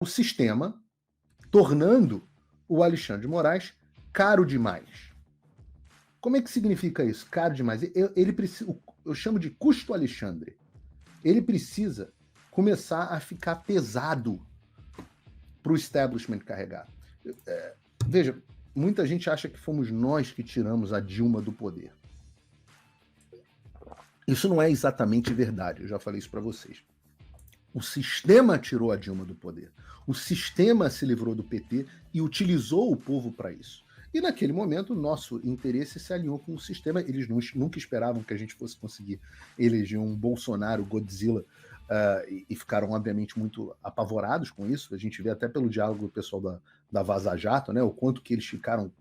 o sistema, tornando o Alexandre de Moraes caro demais. Como é que significa isso? Caro demais. Ele precisa, eu chamo de custo Alexandre. Ele precisa começar a ficar pesado para o establishment carregar. Veja, muita gente acha que fomos nós que tiramos a Dilma do poder. Isso não é exatamente verdade, eu já falei isso para vocês. O sistema tirou a Dilma do poder. O sistema se livrou do PT e utilizou o povo para isso. E naquele momento, o nosso interesse se alinhou com o sistema. Eles nunca esperavam que a gente fosse conseguir eleger um Bolsonaro Godzilla e ficaram, obviamente, muito apavorados com isso. A gente vê até pelo diálogo do pessoal da Vaza Jato, né, o quanto que eles ficaram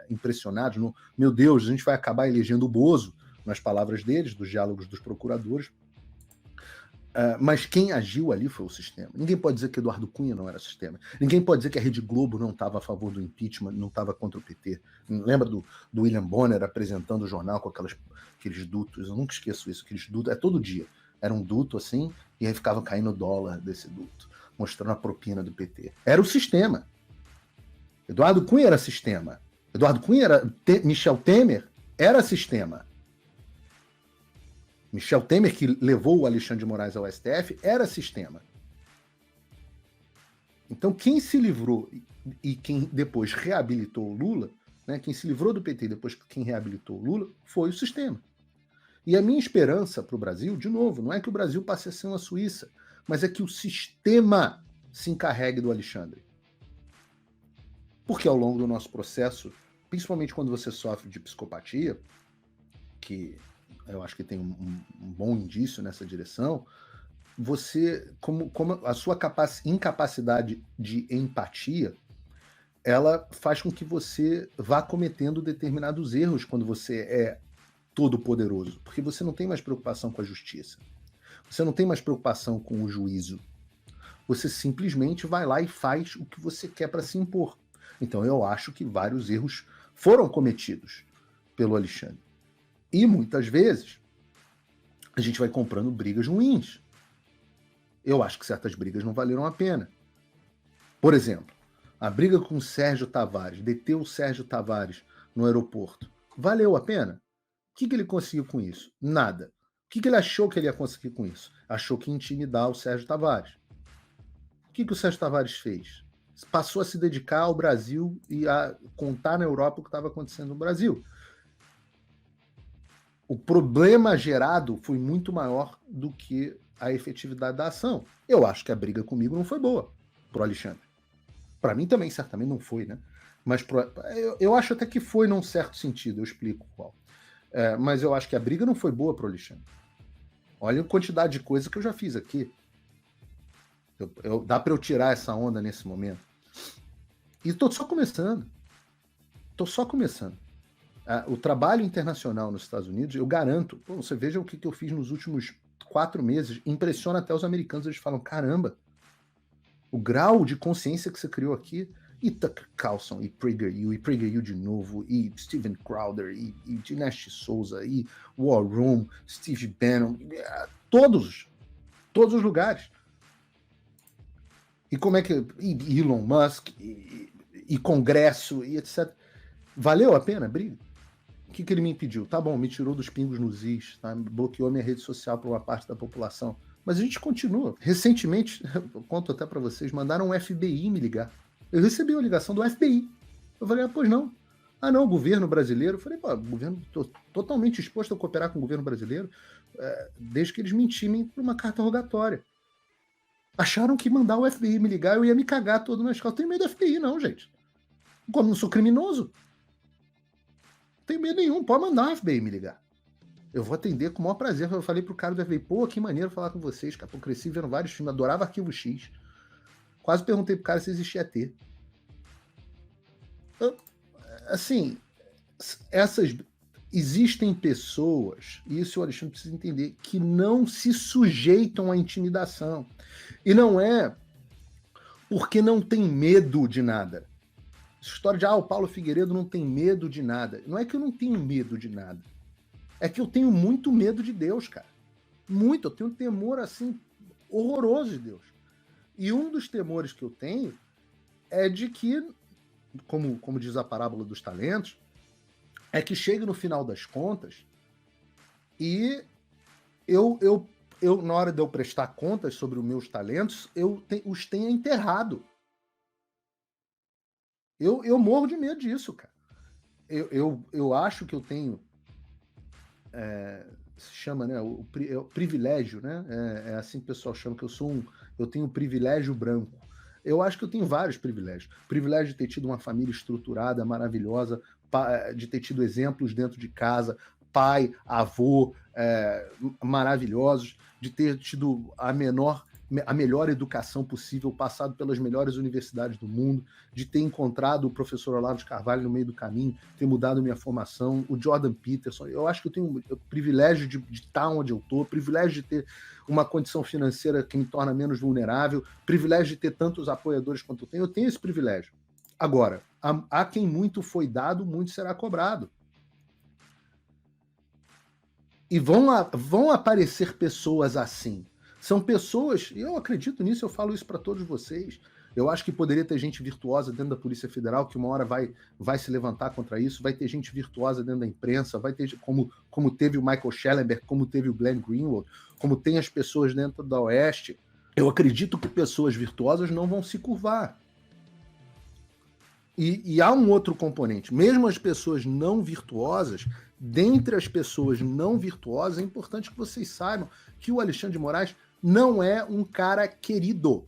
impressionados. Meu Deus, a gente vai acabar elegendo o Bozo, nas palavras deles, dos diálogos dos procuradores. Mas quem agiu ali foi o sistema. Ninguém pode dizer que Eduardo Cunha não era sistema. Ninguém pode dizer que a Rede Globo não estava a favor do impeachment, não estava contra o PT. Lembra do William Bonner apresentando o jornal com aqueles dutos? Eu nunca esqueço isso. Aqueles dutos, todo dia. Era um duto assim, e aí ficava caindo dólar desse duto, mostrando a propina do PT. Era o sistema. Eduardo Cunha era sistema. Eduardo Cunha era... Michel Temer era sistema. Michel Temer, que levou o Alexandre de Moraes ao STF, era sistema. Então, quem se livrou e quem depois reabilitou o Lula, né, quem se livrou do PT e depois quem reabilitou o Lula, foi o sistema. E a minha esperança para o Brasil, de novo, não é que o Brasil passe a ser uma Suíça, mas é que o sistema se encarregue do Alexandre. Porque ao longo do nosso processo, principalmente quando você sofre de psicopatia, que eu acho que tem um bom indício nessa direção, você, como a sua incapacidade de empatia, ela faz com que você vá cometendo determinados erros quando você é todo poderoso, porque você não tem mais preocupação com a justiça, você não tem mais preocupação com o juízo, você simplesmente vai lá e faz o que você quer para se impor. Então eu acho que vários erros foram cometidos pelo Alexandre. E muitas vezes a gente vai comprando brigas ruins. Eu acho que certas brigas não valeram a pena. Por exemplo, a briga com o Sérgio Tavares, deter o Sérgio Tavares no aeroporto, valeu a pena? O que ele conseguiu com isso? Nada. O que ele achou que ele ia conseguir com isso? Achou que ia intimidar o Sérgio Tavares. O que o Sérgio Tavares fez? Passou a se dedicar ao Brasil e a contar na Europa o que estava acontecendo no Brasil. O problema gerado foi muito maior do que a efetividade da ação. Eu acho que a briga comigo não foi boa pro Alexandre. Para mim também, certamente, não foi, né? Mas eu acho até que foi num certo sentido, eu explico qual. Mas eu acho que a briga não foi boa pro Alexandre. Olha a quantidade de coisa que eu já fiz aqui. Dá para eu tirar essa onda nesse momento. E tô só começando. O trabalho internacional nos Estados Unidos, eu garanto, você veja o que eu fiz nos últimos 4 meses, impressiona até os americanos, eles falam, caramba, o grau de consciência que você criou aqui, e Tucker Carlson, e PragerU de novo, e Steven Crowder, e Dinesh Souza, e War Room, Steve Bannon, todos os lugares. E como é que... E Elon Musk, e Congresso, e etc. Valeu a pena a briga? O que ele me impediu? Tá bom, me tirou dos pingos nos is, tá? Bloqueou minha rede social para uma parte da população. Mas a gente continua. Recentemente, eu conto até para vocês, mandaram um FBI me ligar. Eu recebi uma ligação do FBI. Eu falei, pois não. Ah, não, o governo brasileiro. Eu falei, governo, tô totalmente disposto a cooperar com o governo brasileiro, desde que eles me intimem por uma carta rogatória. Acharam que mandar o FBI me ligar, eu ia me cagar todo na escola. Eu tenho medo do FBI, não, gente. Como não sou criminoso, não tenho medo nenhum. Pode mandar o FBI me ligar. Eu vou atender com o maior prazer. Eu falei pro cara do FBI, que maneiro falar com vocês, cara. Eu cresci vendo vários filmes, adorava Arquivo X. Quase perguntei pro cara se existia ET. Assim, existem pessoas, e isso o Alexandre precisa entender, que não se sujeitam à intimidação. E não é porque não tem medo de nada. Essa história de, o Paulo Figueiredo não tem medo de nada. Não é que eu não tenho medo de nada. É que eu tenho muito medo de Deus, cara. Muito. Eu tenho um temor, assim, horroroso de Deus. E um dos temores que eu tenho é de que, como diz a parábola dos talentos, é que chegue no final das contas e eu na hora de eu prestar contas sobre os meus talentos, os tenha enterrado. Eu morro de medo disso, cara. Eu acho que eu tenho, se chama, né, o privilégio, né? É assim que o pessoal chama, que eu tenho um privilégio branco. Eu acho que eu tenho vários privilégios. Privilégio de ter tido uma família estruturada, maravilhosa, de ter tido exemplos dentro de casa, pai, avô, maravilhosos, de ter tido a melhor educação possível, passado pelas melhores universidades do mundo, de ter encontrado o professor Olavo de Carvalho no meio do caminho, ter mudado minha formação, o Jordan Peterson. Eu acho que eu tenho o privilégio de estar onde eu estou, privilégio de ter uma condição financeira que me torna menos vulnerável, privilégio de ter tantos apoiadores quanto eu tenho esse privilégio. Agora, a quem muito foi dado, muito será cobrado. E vão aparecer pessoas assim. São pessoas, e eu acredito nisso, eu falo isso para todos vocês. Eu acho que poderia ter gente virtuosa dentro da Polícia Federal, que uma hora vai se levantar contra isso, vai ter gente virtuosa dentro da imprensa, vai ter, como teve o Michael Schellenberg, como teve o Glenn Greenwald, como tem as pessoas dentro da Oeste. Eu acredito que pessoas virtuosas não vão se curvar. E há um outro componente. Mesmo as pessoas não virtuosas, dentre as pessoas não virtuosas, é importante que vocês saibam que o Alexandre de Moraes não é um cara querido.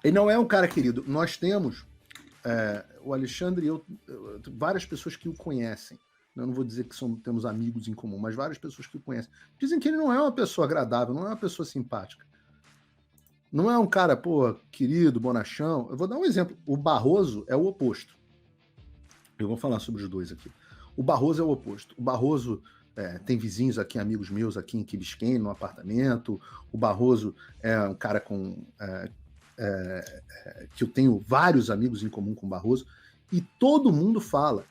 Ele não é um cara querido. Nós temos, o Alexandre e eu, várias pessoas que o conhecem. Eu não vou dizer que temos amigos em comum, mas várias pessoas que o conhecem. Dizem que ele não é uma pessoa agradável, não é uma pessoa simpática. Não é um cara, querido, bonachão. Eu vou dar um exemplo. O Barroso é o oposto. Eu vou falar sobre os dois aqui. O Barroso é o oposto. O Barroso tem vizinhos aqui, amigos meus aqui em Key Biscayne, no apartamento. O Barroso é um cara que eu tenho vários amigos em comum com o Barroso. E todo mundo fala.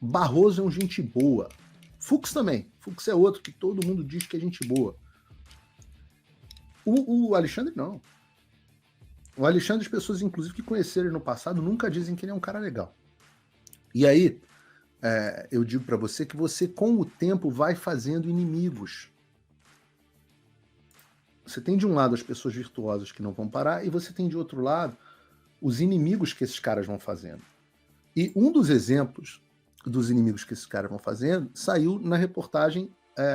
Barroso é um gente boa. Fux também. Fux é outro que todo mundo diz que é gente boa. O Alexandre, não. O Alexandre, as pessoas, inclusive, que conheceram ele no passado, nunca dizem que ele é um cara legal. E aí, eu digo para você que você, com o tempo, vai fazendo inimigos. Você tem, de um lado, as pessoas virtuosas que não vão parar, e você tem, de outro lado, os inimigos que esses caras vão fazendo. E um dos exemplos dos inimigos que esses caras vão fazendo saiu na reportagem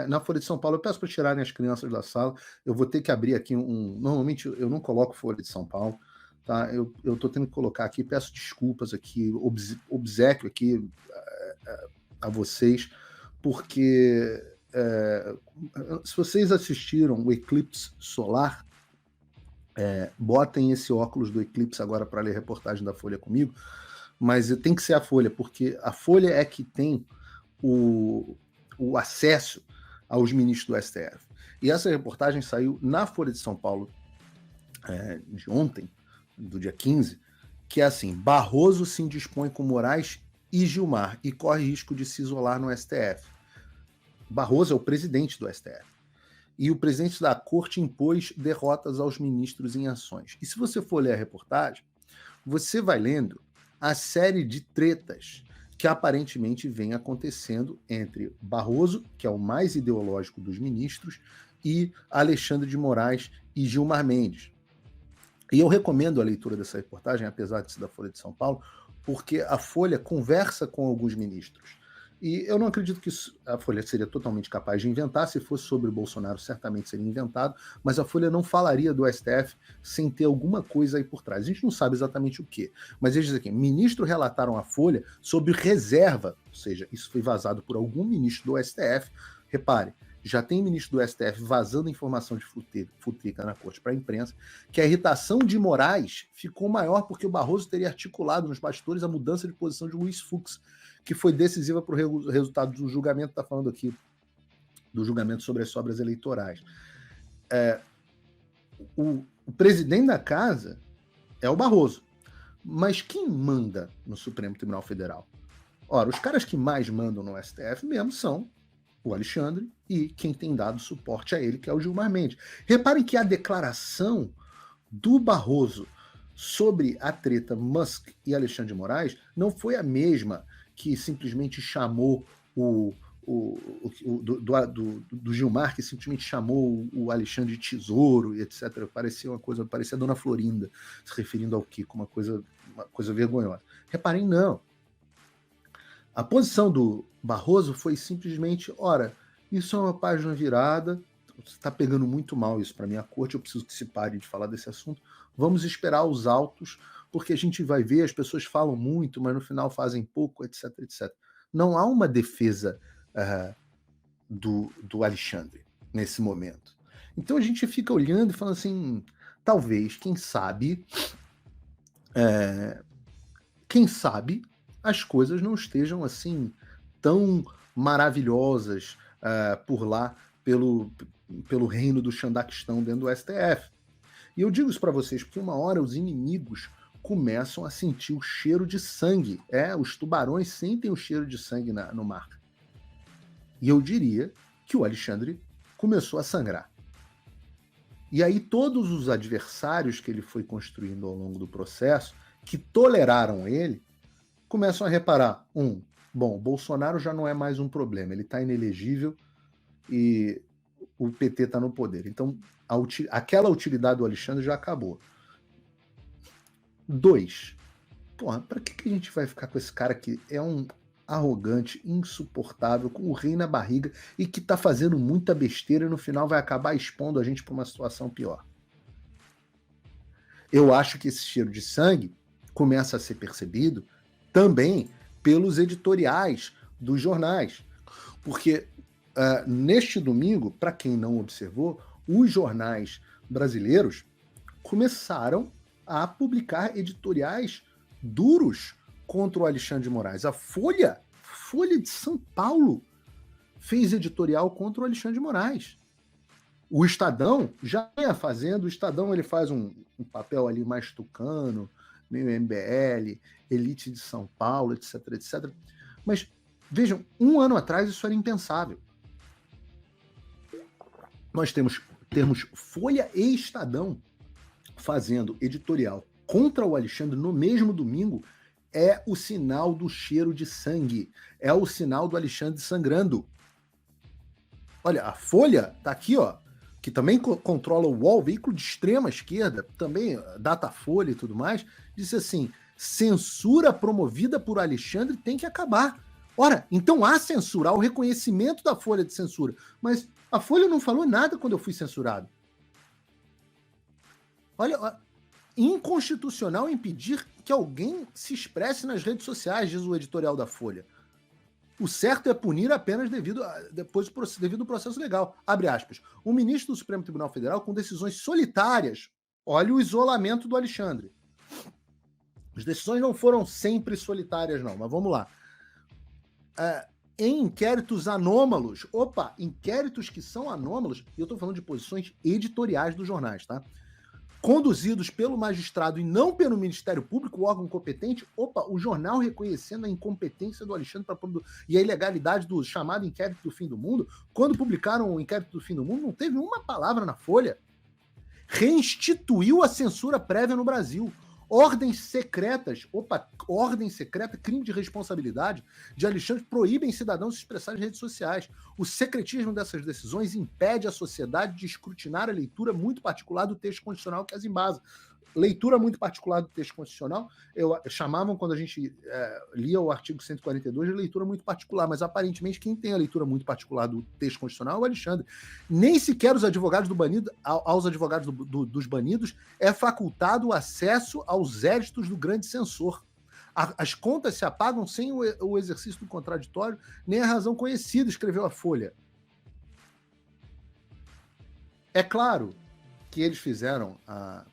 na Folha de São Paulo. Eu peço para tirarem as crianças da sala. Eu vou ter que abrir aqui Normalmente eu não coloco Folha de São Paulo, tá? Eu estou tendo que colocar aqui. Peço desculpas aqui, obséquio aqui a vocês, porque se vocês assistiram o eclipse solar, botem esse óculos do eclipse agora para ler a reportagem da Folha comigo, mas tem que ser a Folha, porque a Folha é que tem o acesso aos ministros do STF. E essa reportagem saiu na Folha de São Paulo de ontem, do dia 15, que é assim: Barroso se indispõe com Moraes e Gilmar e corre risco de se isolar no STF. Barroso é o presidente do STF. E o presidente da corte impôs derrotas aos ministros em ações. E se você for ler a reportagem, você vai lendo a série de tretas que aparentemente vem acontecendo entre Barroso, que é o mais ideológico dos ministros, e Alexandre de Moraes e Gilmar Mendes. E eu recomendo a leitura dessa reportagem, apesar de ser da Folha de São Paulo, porque a Folha conversa com alguns ministros. E eu não acredito que a Folha seria totalmente capaz de inventar. Se fosse sobre o Bolsonaro, certamente seria inventado, mas a Folha não falaria do STF sem ter alguma coisa aí por trás. A gente não sabe exatamente o quê. Mas eles dizem aqui: ministros relataram à Folha sobre reserva, ou seja, isso foi vazado por algum ministro do STF. Repare, já tem ministro do STF vazando informação de futrica na corte para a imprensa, que a irritação de Moraes ficou maior porque o Barroso teria articulado nos bastidores a mudança de posição de Luiz Fux, que foi decisiva para o resultado do julgamento. Está falando aqui do julgamento sobre as sobras eleitorais. O presidente da casa é o Barroso. Mas quem manda no Supremo Tribunal Federal? Ora, os caras que mais mandam no STF mesmo são o Alexandre e quem tem dado suporte a ele, que é o Gilmar Mendes. Reparem que a declaração do Barroso sobre a treta Musk e Alexandre de Moraes não foi a mesma que simplesmente chamou do Gilmar, que simplesmente chamou o Alexandre de tesouro e etc. Parecia uma coisa, parecia a Dona Florinda se referindo ao Kiko, uma coisa vergonhosa. Reparem, não. A posição do Barroso foi simplesmente, ora, isso é uma página virada, está pegando muito mal isso para minha corte, eu preciso que se pare de falar desse assunto, vamos esperar os autos, porque a gente vai ver, as pessoas falam muito, mas no final fazem pouco, etc, etc. Não há uma defesa do Alexandre nesse momento. Então a gente fica olhando e falando assim, talvez, quem sabe as coisas não estejam assim tão maravilhosas por lá, pelo reino do Xandaquistão dentro do STF. E eu digo isso para vocês porque uma hora os inimigos começam a sentir o cheiro de sangue. Os tubarões sentem o cheiro de sangue no mar. E eu diria que o Alexandre começou a sangrar. E aí todos os adversários que ele foi construindo ao longo do processo, que toleraram ele, começam a reparar, bom, o Bolsonaro já não é mais um problema, ele está inelegível e o PT está no poder. Então, aquela utilidade do Alexandre já acabou. 2, para que a gente vai ficar com esse cara que é um arrogante, insuportável, com o rei na barriga e que está fazendo muita besteira e no final vai acabar expondo a gente para uma situação pior? Eu acho que esse cheiro de sangue começa a ser percebido também pelos editoriais dos jornais. Porque neste domingo, para quem não observou, os jornais brasileiros começaram a publicar editoriais duros contra o Alexandre de Moraes. A Folha de São Paulo fez editorial contra o Alexandre de Moraes. O Estadão já ia fazendo, o Estadão ele faz um papel ali mais tucano, meio MBL, elite de São Paulo, etc, etc. Mas, vejam, 1 ano atrás isso era impensável. Nós temos Folha e Estadão fazendo editorial contra o Alexandre no mesmo domingo, é o sinal do cheiro de sangue, é o sinal do Alexandre sangrando. Olha, a Folha tá aqui, ó, que também controla o UOL, veículo de extrema esquerda, também Datafolha e tudo mais, disse assim, censura promovida por Alexandre tem que acabar. Ora, então há censura, há o reconhecimento da Folha de censura, mas a Folha não falou nada quando eu fui censurado. Olha, inconstitucional impedir que alguém se expresse nas redes sociais, diz o editorial da Folha. O certo é punir apenas devido ao processo legal. Abre aspas. O ministro do Supremo Tribunal Federal, com decisões solitárias, olha o isolamento do Alexandre. As decisões não foram sempre solitárias, não, mas vamos lá. Em inquéritos anômalos, inquéritos que são anômalos, e eu estou falando de posições editoriais dos jornais, tá? Conduzidos pelo magistrado e não pelo Ministério Público, o órgão competente, o jornal reconhecendo a incompetência do Alexandre e a ilegalidade do chamado inquérito do fim do mundo, quando publicaram o inquérito do fim do mundo, não teve uma palavra na Folha. Reinstituiu a censura prévia no Brasil. Ordens secretas, ordem secreta, crime de responsabilidade de Alexandre proíbem cidadãos de se expressar nas redes sociais. O secretismo dessas decisões impede a sociedade de escrutinar a leitura muito particular do texto constitucional que as embasa. Leitura muito particular do texto constitucional, chamavam quando a gente lia o artigo 142 de leitura muito particular, mas aparentemente quem tem a leitura muito particular do texto constitucional é o Alexandre. Nem sequer os advogados aos advogados dos banidos é facultado o acesso aos éditos do grande censor. As contas se apagam sem o exercício do contraditório, nem a razão conhecida, escreveu a Folha. É claro que eles fizeram a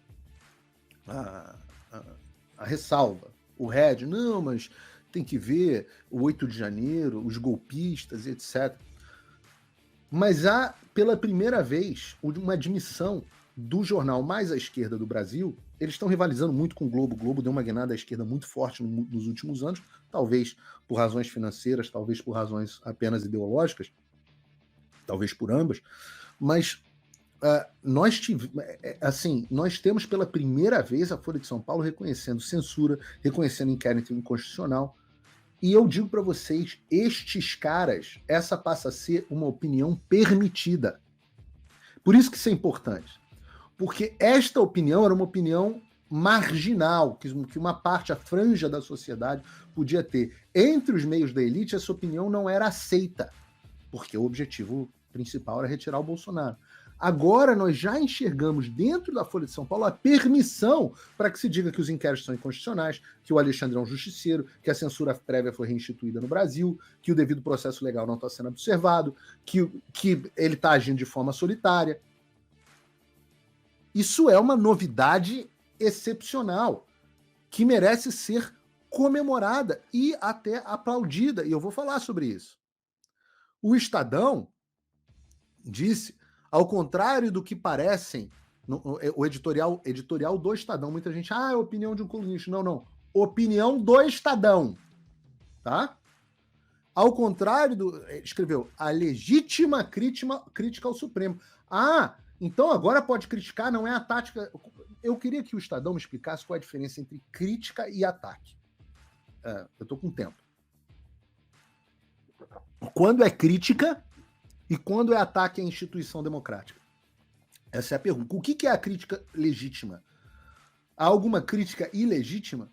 ressalva. O Red, não, mas tem que ver o 8 de janeiro, os golpistas, etc. Mas há, pela primeira vez, uma admissão do jornal mais à esquerda do Brasil. Eles estão rivalizando muito com o Globo. O Globo deu uma guinada à esquerda muito forte nos últimos anos, talvez por razões financeiras, talvez por razões apenas ideológicas, talvez por ambas, mas nós temos pela primeira vez a Folha de São Paulo reconhecendo censura, reconhecendo inquérito inconstitucional. E eu digo para vocês, estes caras, essa passa a ser uma opinião permitida. Por isso que isso é importante. Porque esta opinião era uma opinião marginal, que uma parte, a franja da sociedade podia ter. Entre os meios da elite, essa opinião não era aceita, porque o objetivo principal era retirar o Bolsonaro. Agora nós já enxergamos dentro da Folha de São Paulo a permissão para que se diga que os inquéritos são inconstitucionais, que o Alexandre é um justiceiro, que a censura prévia foi reinstituída no Brasil, que o devido processo legal não está sendo observado, que ele está agindo de forma solitária. Isso é uma novidade excepcional, que merece ser comemorada e até aplaudida, e eu vou falar sobre isso. O Estadão disse, ao contrário do que parecem, o editorial do Estadão, muita gente, é opinião de um colunista. Não. Opinião do Estadão. Tá? Ao contrário escreveu, a legítima crítica ao Supremo. Então agora pode criticar, não é a tática. Eu queria que o Estadão me explicasse qual é a diferença entre crítica e ataque. Eu estou com tempo. Quando é crítica e quando é ataque à instituição democrática? Essa é a pergunta. O que é a crítica legítima? Há alguma crítica ilegítima?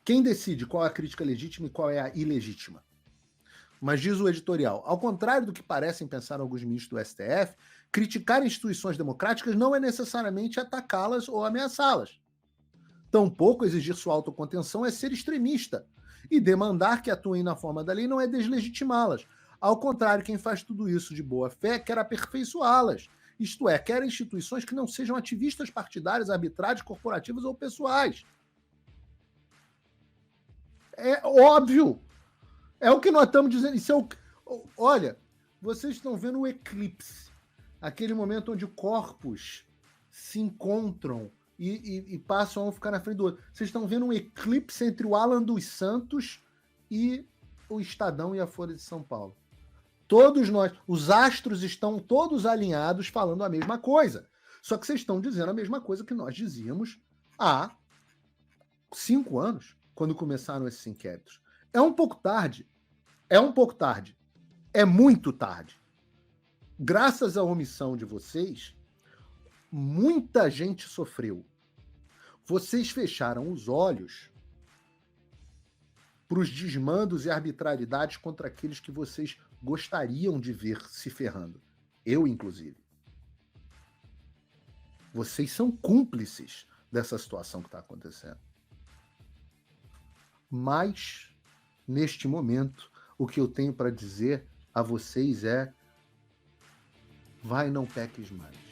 Quem decide qual é a crítica legítima e qual é a ilegítima? Mas diz o editorial, ao contrário do que parecem pensar alguns ministros do STF, criticar instituições democráticas não é necessariamente atacá-las ou ameaçá-las. Tampouco exigir sua autocontenção é ser extremista, e demandar que atuem na forma da lei não é deslegitimá-las. Ao contrário, quem faz tudo isso de boa fé quer aperfeiçoá-las, isto é, quer instituições que não sejam ativistas partidárias, arbitrárias, corporativas ou pessoais. É óbvio. É o que nós estamos dizendo. Olha, vocês estão vendo o eclipse, aquele momento onde corpos se encontram e passam a ficar na frente do outro. Vocês estão vendo um eclipse entre o Alan dos Santos e o Estadão e a Folha de São Paulo. Todos nós, os astros estão todos alinhados falando a mesma coisa. Só que vocês estão dizendo a mesma coisa que nós dizíamos há 5 anos, quando começaram esses inquéritos. É um pouco tarde. É muito tarde. Graças à omissão de vocês, muita gente sofreu. Vocês fecharam os olhos para os desmandos e arbitrariedades contra aqueles que vocês gostariam de ver se ferrando. Eu, inclusive. Vocês são cúmplices dessa situação que está acontecendo. Mas, neste momento, o que eu tenho para dizer a vocês é: vai, não peques mais.